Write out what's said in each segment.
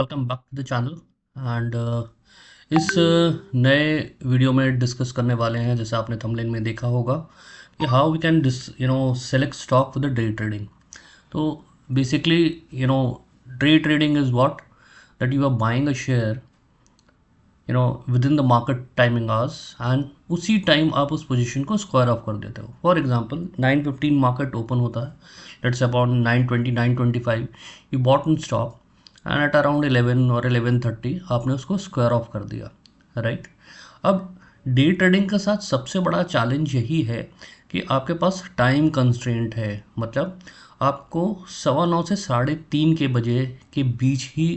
Welcome back to the channel and इस नए video में डिस्कस करने वाले हैं, जैसे आपने थंबनेल में देखा होगा, कि how we can select stock for the day trading. तो basically day trading is what that you are buying a share within the market timing hours, and उसी टाइम आप उस पोजीशन को स्क्वायर ऑफ कर देते हो। For example 9:15 market open होता है, let's about 9:20 9:25 you bought in stock, and at around 11 और 11:30 आपने उसको स्क्वायर ऑफ कर दिया, राइट। अब डे ट्रेडिंग के साथ सबसे बड़ा चैलेंज यही है कि आपके पास टाइम कंस्ट्रेंट है। मतलब आपको 9:15 से 3:30 के बजे के बीच ही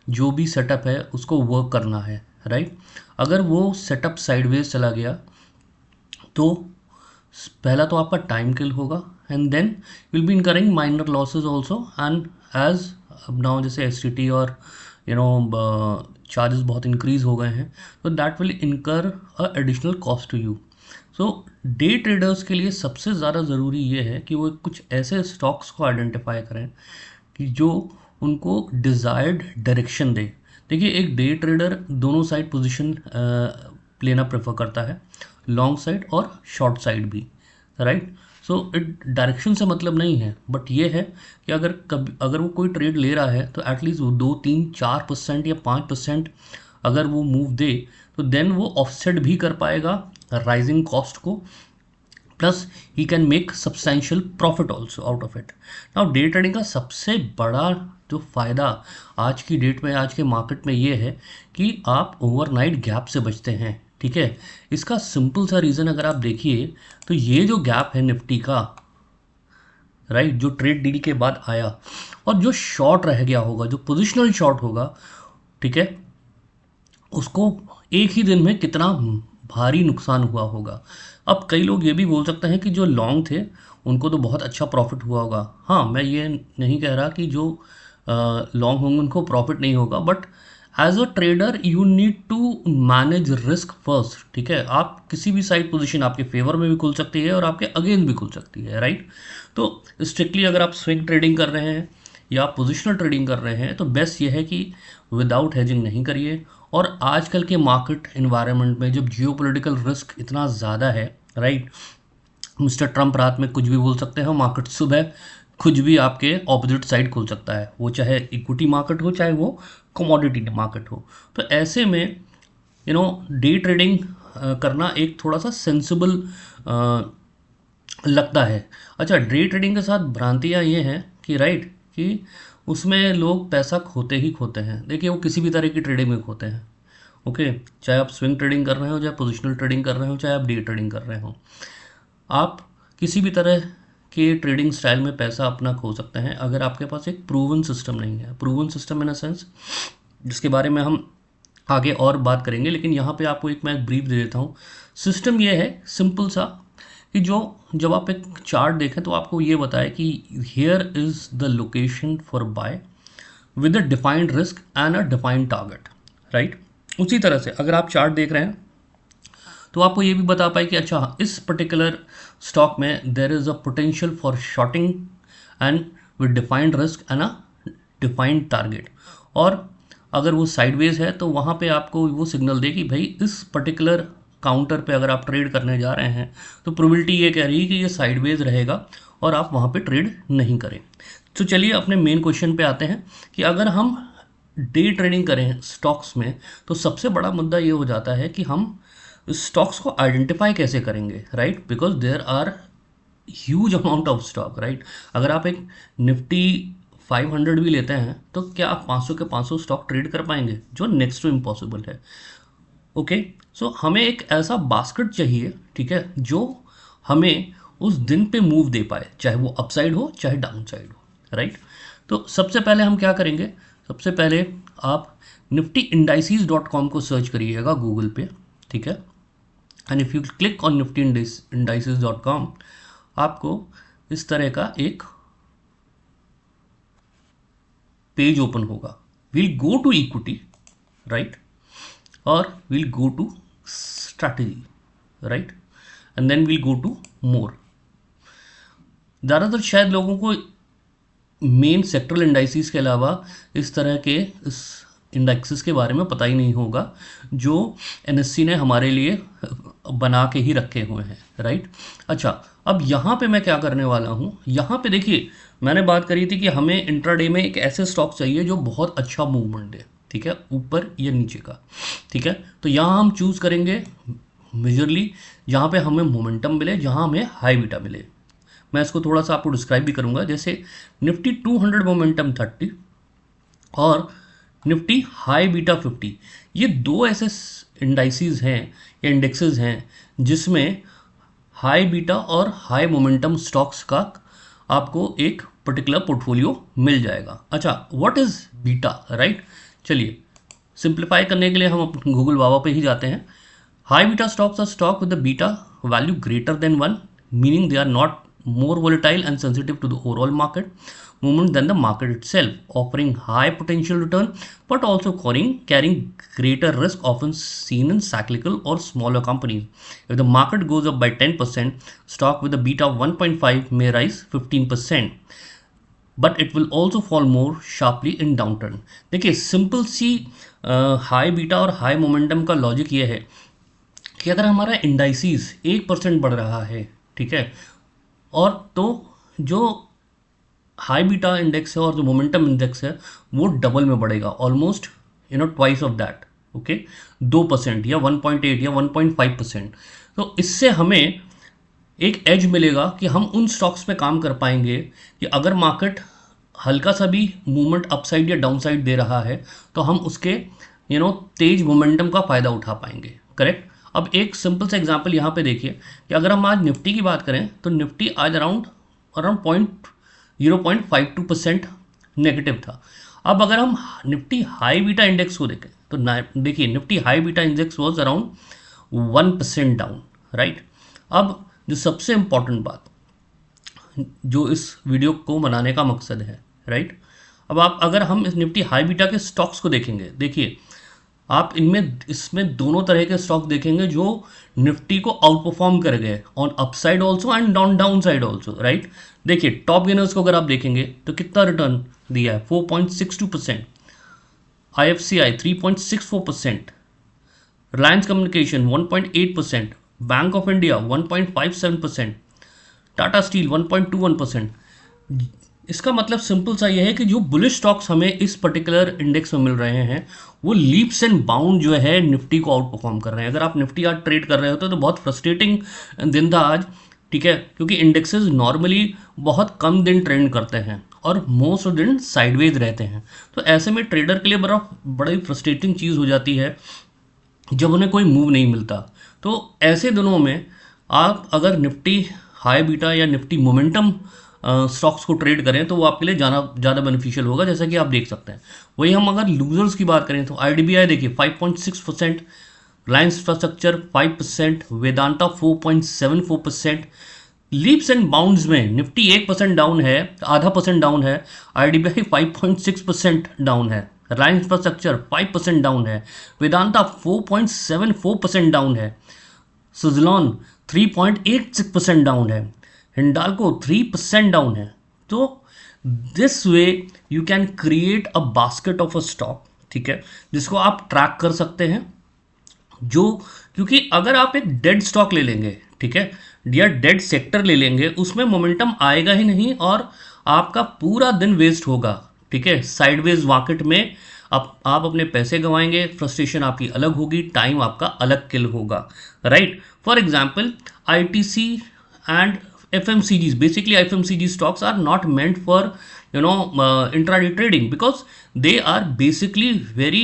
जो भी सेटअप है उसको वर्क करना है, राइट। अगर वो सेटअप साइडवेज चला गया तो पहला तो आपका टाइम किल होगा, and then will be incurring minor losses also, and as of now जैसे एस और चार्जेस बहुत इंक्रीज हो गए हैं, तो that will incur a additional cost to you. So day traders के लिए सबसे ज़्यादा ज़रूरी ये है कि वो कुछ ऐसे स्टॉक्स को आइडेंटिफाई करें कि जो उनको डिज़ायर्ड डायरेक्शन दे। देखिए, एक डे ट्रेडर दोनों साइड पोजीशन लेना प्रेफर करता है, लॉन्ग साइड और शॉर्ट साइड भी, राइट। सो इट डायरेक्शन से मतलब नहीं है, बट ये है कि अगर वो कोई ट्रेड ले रहा है तो एटलीस्ट वो 2 3 4% या 5% अगर वो मूव दे, तो देन वो ऑफसेट भी कर पाएगा राइजिंग कॉस्ट को, plus he can make substantial profit also out of it. Now day trading का सबसे बड़ा जो फ़ायदा आज की डेट में, आज के मार्केट में ये है कि आप ओवरनाइट गैप से बचते हैं, ठीक है। इसका सिंपल सा रीज़न अगर आप देखिए तो ये जो गैप है निफ्टी का, राइट, जो ट्रेड डील के बाद आया, और जो शॉर्ट रह गया होगा, जो पोजिशनल शॉर्ट होगा, ठीक है, उसको एक ही दिन में कितना भारी नुकसान हुआ होगा। अब कई लोग ये भी बोल सकते हैं कि जो लॉन्ग थे उनको तो बहुत अच्छा प्रॉफिट हुआ होगा। हाँ, मैं ये नहीं कह रहा कि जो लॉन्ग होंगे उनको प्रॉफिट नहीं होगा, but as a trader you need to manage risk first, ठीक है। आप किसी भी साइड पोजीशन आपके फेवर में भी खुल सकती है और आपके अगेंस्ट भी खुल सकती है, राइट। तो स्ट्रिक्टली अगर आप स्विंग ट्रेडिंग कर रहे हैं या पोजिशनल ट्रेडिंग कर रहे हैं तो बेस्ट ये है कि विदाउट हेजिंग नहीं करिए। और आजकल के मार्केट इन्वायरमेंट में जब जियोपॉलिटिकल रिस्क इतना ज़्यादा है, राइट, मिस्टर ट्रम्प रात में कुछ भी बोल सकते हैं, मार्केट सुबह कुछ भी आपके ऑपोजिट साइड खुल सकता है, वो चाहे इक्विटी मार्केट हो चाहे वो कमोडिटी मार्केट हो। तो ऐसे में डे ट्रेडिंग करना एक थोड़ा सा सेंसिबल लगता है। अच्छा, डे ट्रेडिंग के साथ भ्रांतियाँ ये हैं कि राइट, कि उसमें लोग पैसा खोते ही खोते हैं। देखिए, वो किसी भी तरह की ट्रेडिंग में खोते हैं, ओके। चाहे आप स्विंग ट्रेडिंग कर रहे हो, चाहे पोजिशनल ट्रेडिंग कर रहे हो, चाहे आप डे ट्रेडिंग कर रहे हो, आप किसी भी तरह के ट्रेडिंग स्टाइल में पैसा अपना खो सकते हैं अगर आपके पास एक प्रूवन सिस्टम नहीं है। Proven system in a sense जिसके बारे में हम आगे और बात करेंगे, लेकिन यहाँ पे आपको एक मैं ब्रीफ दे देता हूँ। सिस्टम ये है सिंपल सा कि जो जब आप एक चार्ट देखें तो आपको ये बताए कि here is the location for buy with a defined risk and a defined target, right. उसी तरह से अगर आप चार्ट देख रहे हैं तो आपको ये भी बता पाए कि अच्छा, इस पर्टिकुलर स्टॉक में there is a potential for shorting and with defined risk and a defined target. और अगर वो साइडवेज है तो वहाँ पे आपको वो सिग्नल दे कि भाई इस पर्टिकुलर काउंटर पे अगर आप ट्रेड करने जा रहे हैं तो प्रोबेबिलिटी ये कह रही है कि ये साइडवेज रहेगा और आप वहाँ पे ट्रेड नहीं करें। तो चलिए अपने मेन क्वेश्चन पे आते हैं कि अगर हम डे ट्रेडिंग करें स्टॉक्स में तो सबसे बड़ा मुद्दा ये हो जाता है कि हम स्टॉक्स को आइडेंटिफाई कैसे करेंगे, right, because there are huge amount of stock, right. अगर आप एक निफ्टी 500 भी लेते हैं तो क्या आप 500 के 500 स्टॉक ट्रेड कर पाएंगे, जो नेक्स्ट टू इम्पॉसिबल है, ओके। सो हमें एक ऐसा बास्केट चाहिए, ठीक है, जो हमें उस दिन पे मूव दे पाए, चाहे वो अपसाइड हो चाहे डाउन साइड हो, राइट। तो सबसे पहले हम क्या करेंगे, सबसे पहले आप निफ्टी इंडाइसीज डॉट कॉम को सर्च करिएगा गूगल पे, ठीक है। And if you click on Nifty indices dot com, आपको इस तरह का एक पेज ओपन होगा। Will go to equity, right, और will go to strategy, right, and then will go to more. ज़्यादातर शायद लोगों को मेन सेक्टरल इंडाइसिस के अलावा इस तरह के इस इंडेक्सेस के बारे में पता ही नहीं होगा जो एनएससी ने हमारे लिए बना के ही रखे हुए हैं, राइट। अच्छा, अब यहाँ पे मैं क्या करने वाला हूँ, यहाँ पे देखिए मैंने बात करी थी कि हमें इंट्राडे में एक ऐसे स्टॉक चाहिए जो बहुत अच्छा मूवमेंट दे, ठीक है, ऊपर या नीचे का, ठीक है। तो यहाँ हम चूज़ करेंगे मेजरली जहाँ पे हमें मोमेंटम मिले, जहाँ हमें हाई बीटा मिले। मैं इसको थोड़ा सा आपको डिस्क्राइब भी करूँगा, जैसे निफ्टी 200 मोमेंटम 30 और निफ्टी हाई बीटा 50, ये दो ऐसे इंडाइसिस हैं या इंडेक्सेस हैं जिसमें हाई बीटा और हाई मोमेंटम स्टॉक्स का आपको एक पर्टिकुलर पोर्टफोलियो मिल जाएगा। अच्छा, व्हाट इज़ बीटा, राइट। चलिए सिंप्लीफाई करने के लिए हम गूगल बाबा पे ही जाते हैं। High beta stocks are stock with the beta value greater than 1, meaning they are not more volatile and sensitive to the overall market movement than the market itself, offering high potential return but also carrying greater risk often seen in cyclical or smaller companies. If the market goes up by 10%, stock with a beta of 1.5 may rise 15%. But it will also fall more sharply in down turn. देखिए simple सी high beta और high momentum का logic ये है कि अगर हमारा indices 1% बढ़ रहा है, ठीक है, और तो जो हाई बीटा इंडेक्स है और जो मोमेंटम इंडेक्स है वो डबल में बढ़ेगा, almost twice of that, okay, 2% या 1.8 या 1.5%। तो इससे हमें एक एज मिलेगा कि हम उन स्टॉक्स पे काम कर पाएंगे कि अगर मार्केट हल्का सा भी मूवमेंट अपसाइड या डाउनसाइड दे रहा है तो हम उसके तेज मोमेंटम का फ़ायदा उठा पाएंगे, करेक्ट। अब एक सिंपल सा एग्जांपल यहाँ पे देखिए कि अगर हम आज निफ्टी की बात करें तो निफ्टी आज अराउंड 0.52% नेगेटिव था। अब अगर हम निफ्टी हाई बीटा इंडेक्स को देखें तो देखिए Nifty high beta index was around 1% down, right. अब जो सबसे इम्पॉर्टेंट बात जो इस वीडियो को बनाने का मकसद है, राइट, अब आप अगर हम इस निफ्टी हाई बीटा के स्टॉक्स को देखेंगे, देखिए आप इसमें दोनों तरह के स्टॉक देखेंगे जो निफ्टी को आउट परफॉर्म कर गए on upside also and down side also, right. देखिए टॉप गेनर्स को अगर आप देखेंगे तो कितना रिटर्न दिया है, 4.62%, IFCI 3.64%, Reliance communication 1.8%, bank of India 1.57%, Tata steel 1.21%। इसका मतलब सिंपल सा ये है कि जो बुलिश स्टॉक्स हमें इस पर्टिकुलर इंडेक्स में मिल रहे हैं वो लीप्स एंड बाउंड जो है निफ्टी को आउट परफॉर्म कर रहे हैं। अगर आप निफ्टी आज ट्रेड कर रहे होते तो बहुत फ्रस्ट्रेटिंग दिन था आज, ठीक है, क्योंकि इंडेक्सेस नॉर्मली बहुत कम दिन ट्रेंड करते हैं और मोस्ट ऑफ दिन साइडवेज रहते हैं। तो ऐसे में ट्रेडर के लिए बड़ी फ्रस्ट्रेटिंग चीज़ हो जाती है जब उन्हें कोई मूव नहीं मिलता। तो ऐसे दिनों में आप अगर निफ्टी हाई बीटा या निफ्टी मोमेंटम स्टॉक्स को ट्रेड करें तो वो आपके लिए ज़्यादा बेनिफिशियल होगा, जैसा कि आप देख सकते हैं। वही हम अगर लूजर्स की बात करें तो IDBI देखिए 5.6%, Reliance infrastructure 5%, Vedanta 4.74%। Leaps and bounds में निफ्टी 1% डाउन है, आधा % डाउन है, IDBI 5.6% डाउन है, रिलायंस इंफ्रास्ट्रक्चर 5% डाउन है, वेदांता 4.74% डाउन है, सुजलॉन 3.86% डाउन है, हिंडाल्को 3% डाउन है। तो this way you can create a basket of a stock, ठीक है, जिसको आप ट्रैक कर सकते हैं। जो क्योंकि अगर आप एक डेड स्टॉक ले लेंगे, ठीक है, या डेड सेक्टर ले लेंगे, उसमें मोमेंटम आएगा ही नहीं और आपका पूरा दिन वेस्ट होगा, ठीक है। साइडवेज मार्केट में आप अपने पैसे गंवाएंगे, फ्रस्ट्रेशन आपकी अलग होगी, टाइम आपका अलग किल होगा, right. For example ITC and FMCGs, basically FMCG stocks are not meant for intraday trading because they are basically very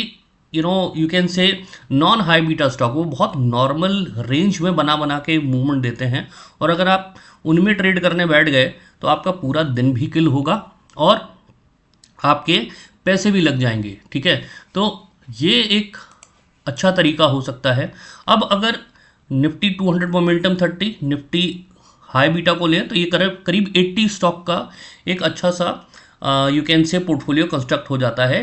you can say non high beta stock। वो बहुत नॉर्मल रेंज में बना के मूवमेंट देते हैं और अगर आप उनमें ट्रेड करने बैठ गए तो आपका पूरा दिन भी किल होगा और आपके पैसे भी लग जाएंगे, ठीक है। तो ये एक अच्छा तरीका हो सकता है। अब अगर Nifty 200 momentum 30 Nifty high beta को लें तो ये करीब 80 स्टॉक का एक अच्छा सा you can say portfolio construct हो जाता है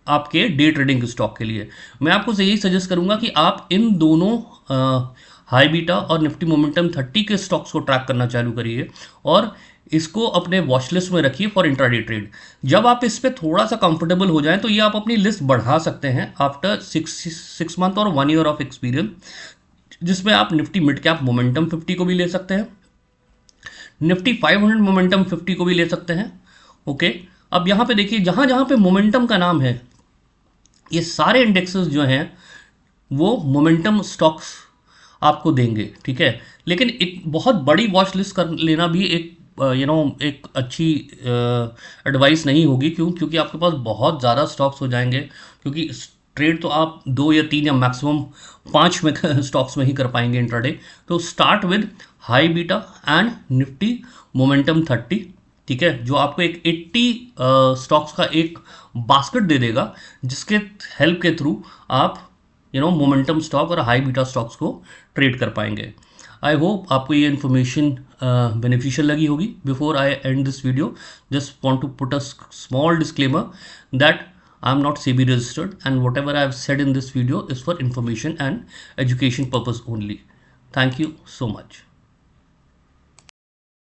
आपके डे ट्रेडिंग स्टॉक के लिए। मैं आपको यही सजेस्ट करूंगा कि आप इन दोनों हाई बीटा और निफ्टी मोमेंटम 30 के स्टॉक्स को ट्रैक करना चालू करिए और इसको अपने वॉच लिस्ट में रखिए फॉर इंट्राडे ट्रेड। जब आप इस पे थोड़ा सा कंफर्टेबल हो जाएं तो ये आप अपनी लिस्ट बढ़ा सकते हैं आफ्टर 6 मंथ और 1 ईयर ऑफ एक्सपीरियंस, जिसमें आप निफ्टी मिड कैप मोमेंटम 50 को भी ले सकते हैं, निफ्टी 500 मोमेंटम 50 को भी ले सकते हैं। ओके, अब यहाँ पे देखिए जहाँ जहाँ पे मोमेंटम का नाम है, ये सारे इंडेक्सेस जो हैं वो मोमेंटम स्टॉक्स आपको देंगे, ठीक है। लेकिन एक बहुत बड़ी वॉच लिस्ट कर लेना भी एक एक अच्छी एडवाइस नहीं होगी। क्योंकि आपके पास बहुत ज़्यादा स्टॉक्स हो जाएंगे, क्योंकि ट्रेड तो आप 2 या 3 या मैक्सिमम 5 में स्टॉक्स में ही कर पाएंगे इंट्राडे। तो start with high beta and Nifty momentum 30, ठीक है, जो आपको एक 80 स्टॉक्स का एक बास्केट दे देगा, जिसके हेल्प के थ्रू आप मोमेंटम स्टॉक और हाई बीटा स्टॉक्स को ट्रेड कर पाएंगे। आई होप आपको ये इन्फॉर्मेशन बेनिफिशियल लगी होगी। Before I end this video, just want to put a small disclaimer that I am not SEBI registered and whatever I have said in this video is for information and education purpose only. Thank you so much.